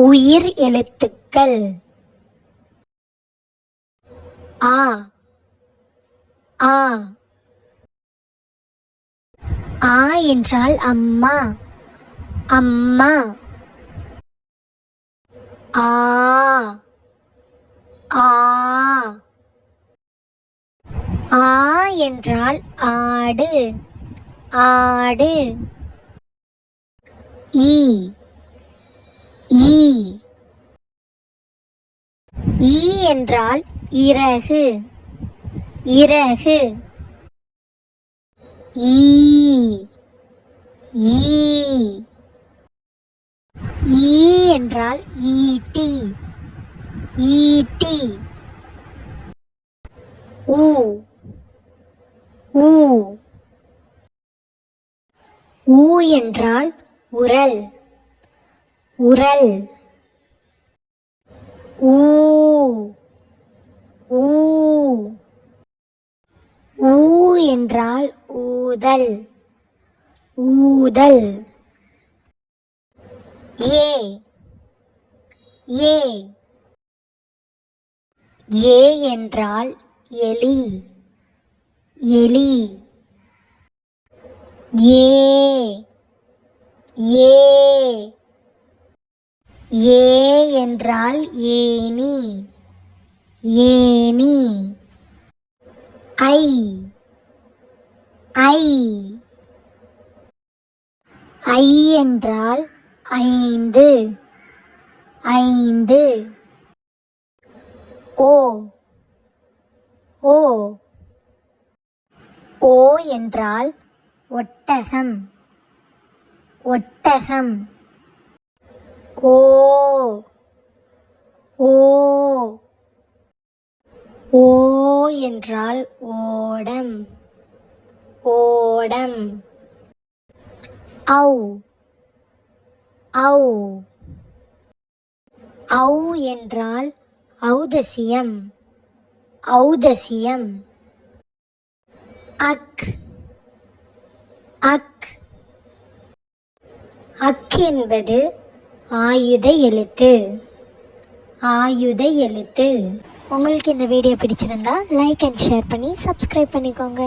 உயிர் எழுத்துக்கள் ஆ ஆ ஆ என்றால் அம்மா அம்மா. ஆ ஆ ஆ என்றால் ஆடு ஆடு. ஈ ஈ ஈ என்றால் இறகு இறகு. ஈ ஈ ஈ என்றால் ஈட்டி ஈட்டி. ஊ ஊ ஊ என்றால் உரல் உரல். ஊ ஊ ஊ என்றால் ஊதல் ஊதல். ஏ ஏ ஏ என்றால் எலி எலி. ஏ ஏ ஏ என்றால் ஏணி ஏணி. ஐ ஐ ஐ என்றால் ஐந்து ஐந்து. ஓ ஓ ஓ என்றால் ஒட்டகம் ஒட்டகம். ஓ ஓ ஓ என்றால் ஓடம் ஓடம். ஔ ஔ ஔ என்றால் ஔதசியம் ஔதசியம். அக் அக் அக் என்பது ஆயுத எழுத்து ஆயுத எழுத்து. உங்களுக்கு இந்த வீடியோ பிடிச்சிருந்தா லைக் அண்ட் ஷேர் பண்ணி சப்ஸ்கிரைப் பண்ணிக்கோங்க.